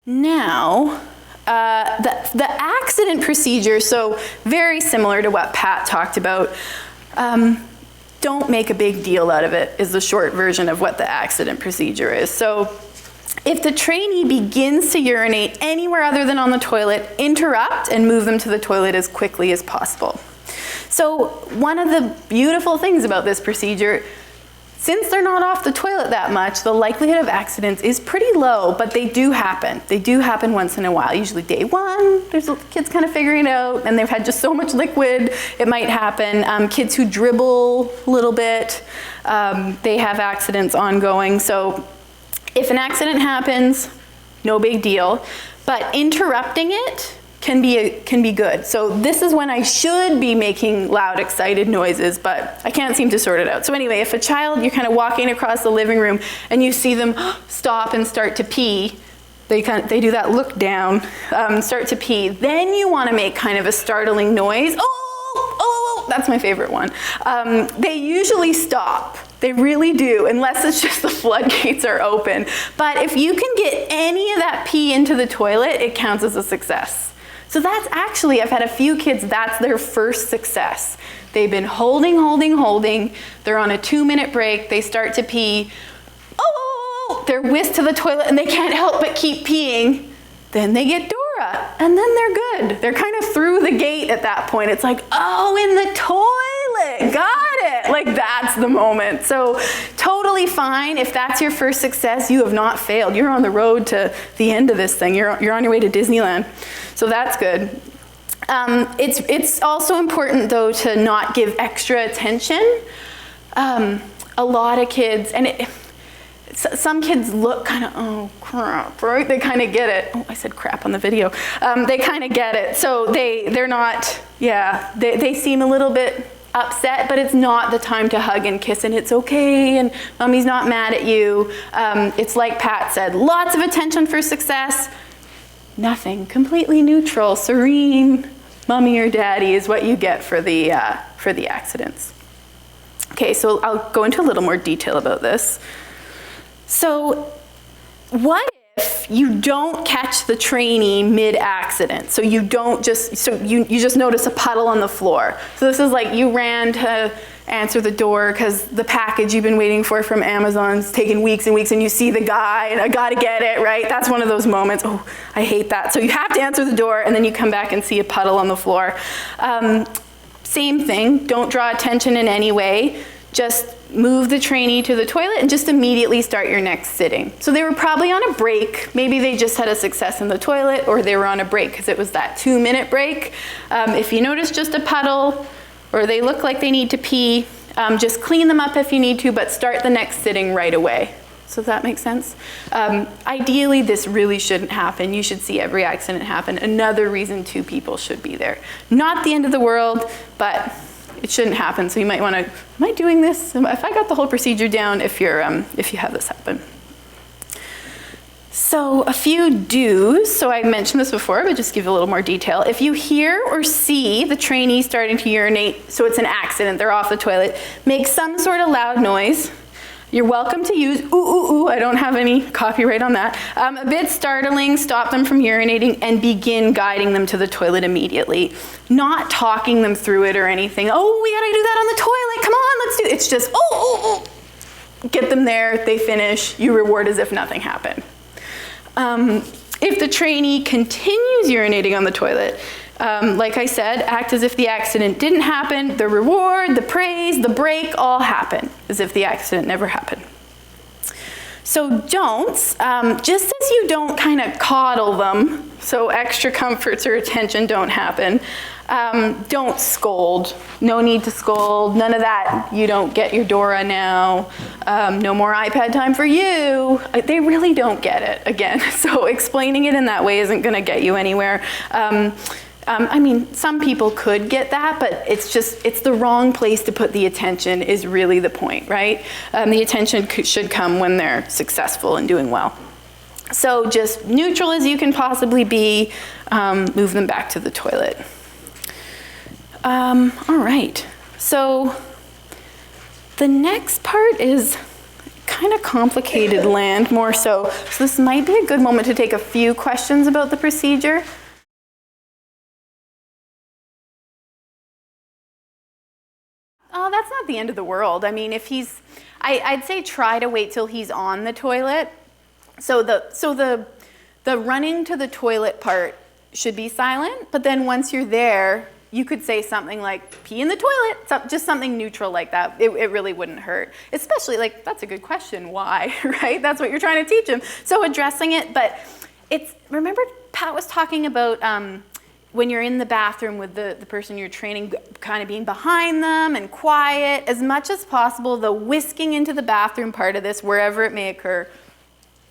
Now, the accident procedure, so very similar to what Pat talked about. Don't make a big deal out of it is the short version of what the accident procedure is. So if the trainee begins to urinate anywhere other than on the toilet, interrupt and move them to the toilet as quickly as possible. So one of the beautiful things about this procedure, since they're not off the toilet that much, the likelihood of accidents is pretty low, but they do happen. They do happen once in a while. Usually day one, there's kids kind of figuring it out, and they've had just so much liquid, it might happen. Kids who dribble a little bit, they have accidents ongoing. So if an accident happens, no big deal, but interrupting it can be good. So this is when I should be making loud, excited noises, but I can't seem to sort it out. So anyway, if a child, you're kind of walking across the living room and you see them stop and start to pee, they do that look down, start to pee, then you want to make kind of a startling noise. Oh, that's my favorite one. They usually stop. They really do, unless it's just the floodgates are open. But if you can get any of that pee into the toilet, it counts as a success. So that's actually, I've had a few kids, that's their first success. They've been holding. They're on a 2-minute break. They start to pee. Oh, they're whisked to the toilet and they can't help but keep peeing. Then they get Dora and then they're good. They're kind of through the gate at that point. It's like, oh, in the toilet, got it. Like that's the moment. So totally fine. If that's your first success, you have not failed. You're on the road to the end of this thing. You're on your way to Disneyland. So that's good. It's also important though to not give extra attention. A lot of kids, and some kids look kind of, oh crap, right? They kind of get it. Oh, I said crap on the video. They kind of get it. So they're not, they seem a little bit upset, but it's not the time to hug and kiss and it's okay and mommy's not mad at you. It's like Pat said, lots of attention for success. Nothing, completely neutral, serene, mommy or daddy is what you get for the accidents. Okay, so I'll go into a little more detail about this. So what if you don't catch the trainee mid-accident? So you just notice a puddle on the floor. So this is like you ran to answer the door because the package you've been waiting for from Amazon's taken weeks and weeks and you see the guy and I gotta get it, right? That's one of those moments, oh, I hate that. So you have to answer the door and then you come back and see a puddle on the floor. Same thing, don't draw attention in any way. Just move the trainee to the toilet and just immediately start your next sitting. So they were probably on a break. Maybe they just had a success in the toilet or they were on a break because it was that 2-minute break. If you notice just a puddle or they look like they need to pee, just clean them up if you need to, but start the next sitting right away. So does that make sense? Ideally, this really shouldn't happen. You should see every accident happen. Another reason 2 people should be there. Not the end of the world, but it shouldn't happen. So you might want to, am I doing this? If I got the whole procedure down, if you have this happen. So a few do's. So I mentioned this before, but just give a little more detail. If you hear or see the trainee starting to urinate, so it's an accident, they're off the toilet, make some sort of loud noise. You're welcome to use ooh, ooh, ooh. I don't have any copyright on that. A bit startling, stop them from urinating and begin guiding them to the toilet immediately. Not talking them through it or anything. Oh, we gotta do that on the toilet. Come on, let's do it. It's just, oh. Get them there, they finish, you reward as if nothing happened. If the trainee continues urinating on the toilet, like I said, act as if the accident didn't happen. The reward, the praise, the break all happen as if the accident never happened. So don'ts, just as you don't kind of coddle them, so extra comforts or attention don't happen, don't scold. No need to scold, none of that, you don't get your Dora now, no more iPad time for you. They really don't get it, again. So explaining it in that way isn't gonna get you anywhere. I mean, some people could get that, but it's the wrong place to put the attention is really the point, right? The attention should come when they're successful and doing well. So just neutral as you can possibly be, move them back to the toilet. All right, so the next part is kind of complicated land more so. So this might be a good moment to take a few questions about the procedure. Oh, that's not the end of the world. I mean, if he's, I'd say try to wait till he's on the toilet. So the running to the toilet part should be silent, but then once you're there, you could say something like, pee in the toilet, just something neutral like that. It really wouldn't hurt. Especially, like, that's a good question, why, right? That's what you're trying to teach him. So addressing it, but remember Pat was talking about when you're in the bathroom with the person you're training, kind of being behind them and quiet, as much as possible, the whisking into the bathroom part of this, wherever it may occur,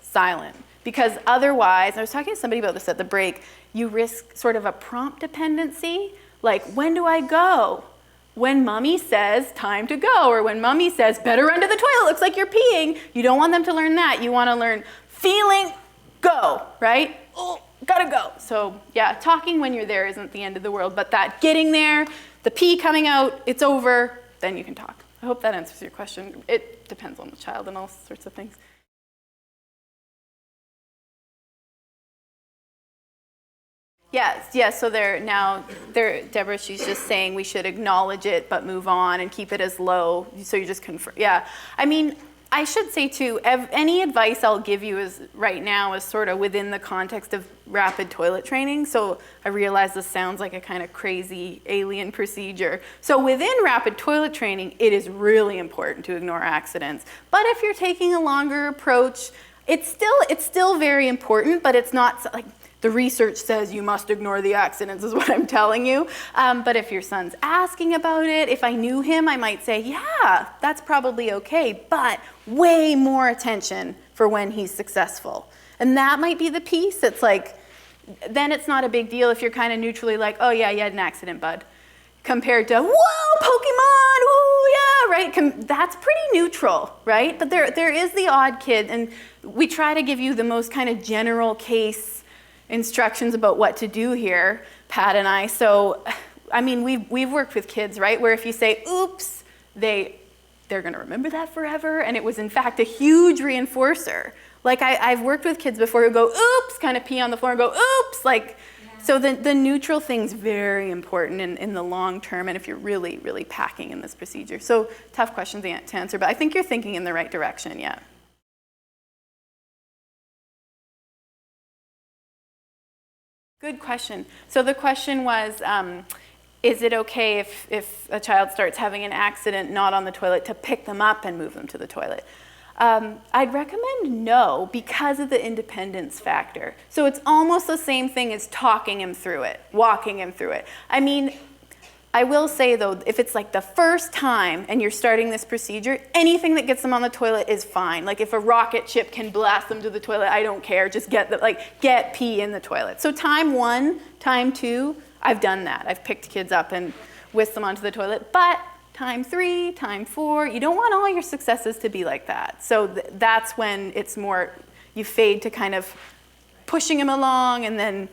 silent. Because otherwise, I was talking to somebody about this at the break, you risk sort of a prompt dependency, like, when do I go? When mommy says time to go, or when mommy says better run to the toilet, looks like you're peeing. You don't want them to learn that. You want to learn feeling, go, right? Oh, gotta go. So yeah, talking when you're there isn't the end of the world, but that getting there, the pee coming out, it's over, then you can talk. I hope that answers your question. It depends on the child and all sorts of things. Yes, so Deborah, she's just saying we should acknowledge it but move on and keep it as low, so you just confirm. Yeah, I mean, I should say too, any advice I'll give you right now is sort of within the context of rapid toilet training, so I realize this sounds like a kind of crazy alien procedure. So within rapid toilet training, it is really important to ignore accidents, but if you're taking a longer approach, it's still very important, but it's not like, the research says you must ignore the accidents is what I'm telling you. But if your son's asking about it, if I knew him, I might say, yeah, that's probably okay, but way more attention for when he's successful. And that might be the piece that's like, then it's not a big deal if you're kind of neutrally like, oh yeah, you had an accident, bud. Compared to, whoa, Pokemon, ooh, yeah, right? That's pretty neutral, right? But there is the odd kid, and we try to give you the most kind of general case instructions about what to do here, Pat and I. So, I mean, we've worked with kids, right, where if you say, oops, they're going to remember that forever, and it was in fact a huge reinforcer. Like I've worked with kids before who go, oops, kind of pee on the floor and go, oops, like, yeah. So the neutral thing's very important in the long term, and if you're really, really packing in this procedure. So tough questions to answer, but I think you're thinking in the right direction, yeah. Good question. So the question was, is it okay if a child starts having an accident not on the toilet to pick them up and move them to the toilet? I'd recommend no, because of the independence factor. So it's almost the same thing as talking him through it, walking him through it. I mean, I will say though, if it's like the first time and you're starting this procedure, anything that gets them on the toilet is fine. Like if a rocket ship can blast them to the toilet, I don't care. Just get pee in the toilet. So time 1, time 2, I've done that. I've picked kids up and whisked them onto the toilet. But time 3, time 4, you don't want all your successes to be like that. So that's when it's more, you fade to kind of pushing them along and then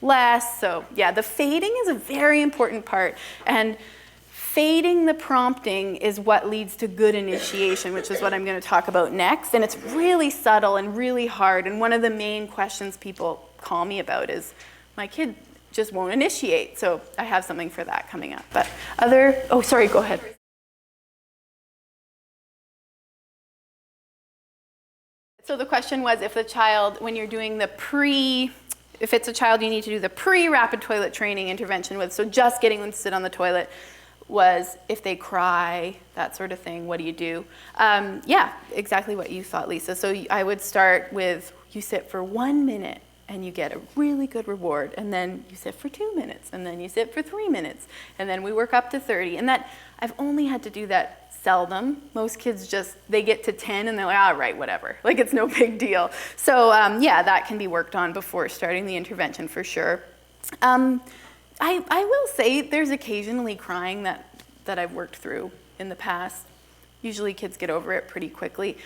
less. So yeah, the fading is a very important part, and fading the prompting is what leads to good initiation, which is what I'm going to talk about next. And it's really subtle and really hard, and one of the main questions people call me about is, my kid just won't initiate. So I have something for that coming up. But oh sorry, go ahead. So the question was, if the child, when you're doing if it's a child you need to do the pre-rapid toilet training intervention with, so just getting them to sit on the toilet, was if they cry, that sort of thing, what do you do? Yeah, exactly what you thought, Lisa. So I would start with, you sit for 1 minute and you get a really good reward, and then you sit for 2 minutes, and then you sit for 3 minutes, and then we work up to 30. And that, I've only had to do that seldom. Most kids they get to 10 and they're like, all right, whatever. Like, it's no big deal. So yeah, that can be worked on before starting the intervention for sure. I will say there's occasionally crying that I've worked through in the past. Usually kids get over it pretty quickly.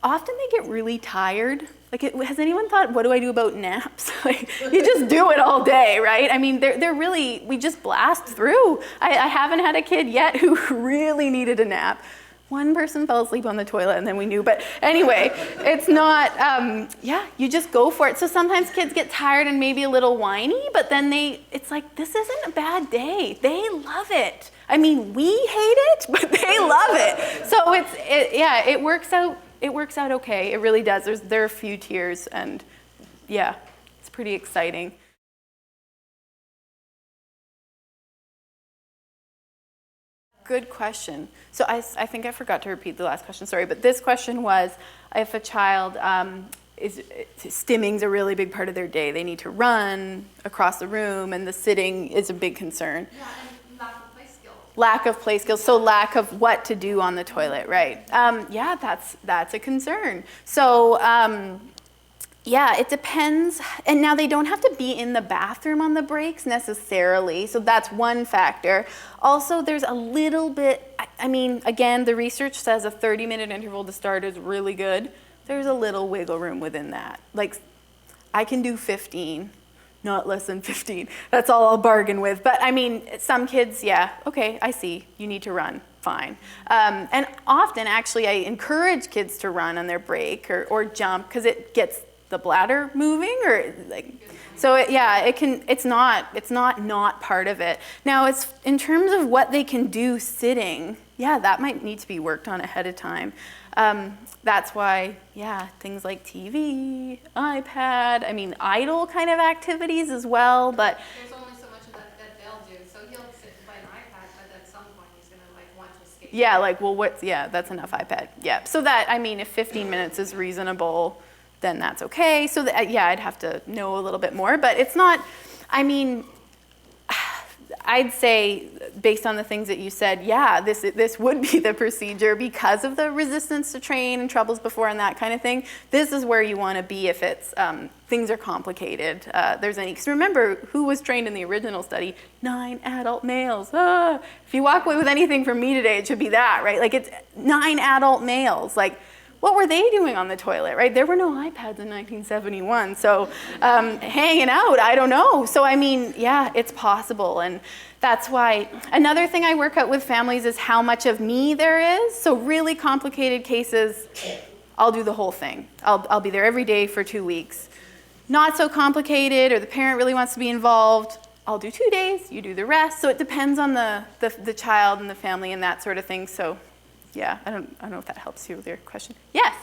Often they get really tired. Like, has anyone thought, what do I do about naps? Like, you just do it all day, right? I mean, they're really, we just blast through. I haven't had a kid yet who really needed a nap. one person fell asleep on the toilet and then we knew. But anyway, it's not, you just go for it. So sometimes kids get tired and maybe a little whiny, but then it's like, this isn't a bad day. They love it. I mean, we hate it, but they love it. So it works out. It works out okay. It really does. There are a few tiers, and yeah, it's pretty exciting. Good question. So I think I forgot to repeat the last question, sorry, but this question was, if a child stimming's a really big part of their day, they need to run across the room, and the sitting is a big concern. Yeah, and lack of play skills. Lack of play skills, so lack of what to do on the toilet, right? Yeah, that's a concern. So, yeah, it depends. And now they don't have to be in the bathroom on the breaks necessarily. So that's one factor. Also, there's a little bit, I mean, again, the research says a 30-minute interval to start is really good. There's a little wiggle room within that. Like, I can do 15, not less than 15. That's all I'll bargain with. But I mean, some kids, yeah, okay, I see. You need to run. Fine. And often, actually, I encourage kids to run on their break or jump because it gets the bladder moving, or like, so it's not part of it. Now, it's in terms of what they can do sitting, yeah, that might need to be worked on ahead of time. That's why, yeah, things like TV, iPad, I mean, idle kind of activities as well, but there's only so much of that they'll do. So he'll sit by an iPad, but at some point he's gonna like want to escape. Yeah, like, well, that's enough iPad. Yeah, so that, I mean, if 15 minutes is reasonable, then that's okay. So I'd have to know a little bit more, but it's not, I mean, I'd say based on the things that you said, yeah, this would be the procedure because of the resistance to train and troubles before and that kind of thing. This is where you want to be if it's things are complicated. Because remember, who was trained in the original study? 9 adult males. If you walk away with anything from me today, it should be that, right? Like, it's 9 adult males. Like, what were they doing on the toilet, right? There were no iPads in 1971, so hanging out, I don't know. So I mean, yeah, it's possible, and that's why another thing I work out with families is how much of me there is. So really complicated cases, I'll do the whole thing. I'll be there every day for 2 weeks. Not so complicated, or the parent really wants to be involved, I'll do 2 days, you do the rest. So it depends on the child and the family and that sort of thing. So. Yeah, I don't know if that helps you with your question. Yes?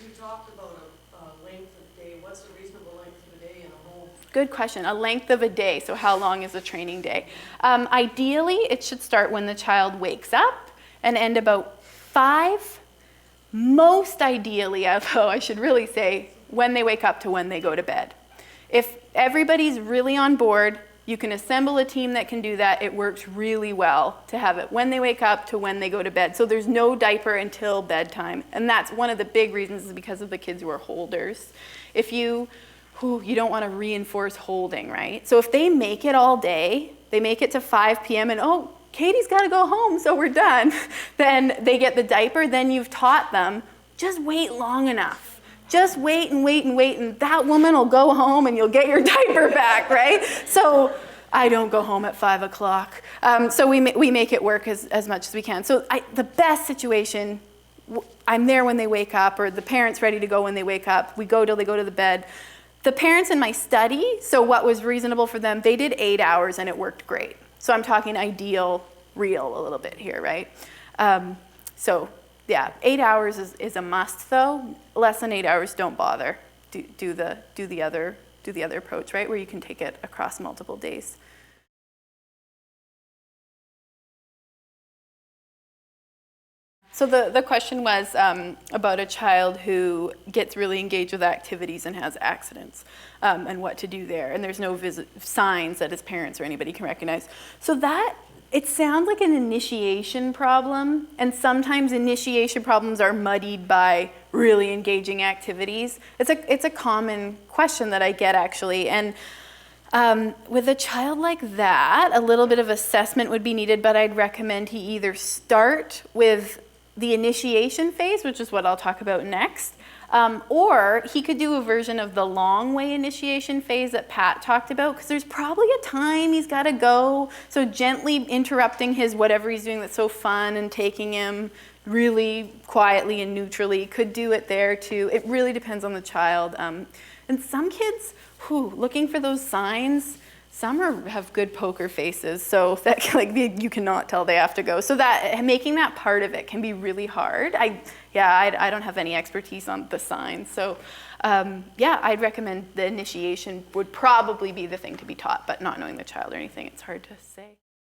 You talked about a length of day. What's a reasonable length of a day in a whole? Good question. A length of a day. So how long is a training day? Ideally, it should start when the child wakes up and end about 5. Most ideally, although I should really say, when they wake up to when they go to bed. If everybody's really on board, you can assemble a team that can do that. It works really well to have it when they wake up to when they go to bed. So there's no diaper until bedtime. And that's one of the big reasons is because of the kids who are holders. If you don't want to reinforce holding, right? So if they make it all day, they make it to 5 p.m. and, Katie's got to go home, so we're done. Then they get the diaper, then you've taught them, just wait long enough. Just wait and wait and wait, and that woman will go home and you'll get your diaper back, right? So I don't go home at 5 o'clock. So we make it work as much as we can. So the best situation, I'm there when they wake up, or the parent's ready to go when they wake up. We go till they go to the bed. The parents in my study, so what was reasonable for them, they did 8 hours and it worked great. So I'm talking ideal, real a little bit here, right? Yeah, 8 hours is a must though. Less than 8 hours, don't bother. Do the other approach, right? Where you can take it across multiple days. So the question was about a child who gets really engaged with activities and has accidents, and what to do there. And there's no signs that his parents or anybody can recognize. So it sounds like an initiation problem, and sometimes initiation problems are muddied by really engaging activities. It's a common question that I get, actually. And with a child like that, a little bit of assessment would be needed, but I'd recommend he either start with the initiation phase, which is what I'll talk about next, Or he could do a version of the long way initiation phase that Pat talked about, because there's probably a time he's got to go. So gently interrupting his whatever he's doing that's so fun and taking him really quietly and neutrally could do it there too. It really depends on the child. And some kids, looking for those signs, some have good poker faces, so that you cannot tell they have to go. So that making that part of it can be really hard. I don't have any expertise on the signs, so I'd recommend the initiation would probably be the thing to be taught, but not knowing the child or anything, it's hard to say.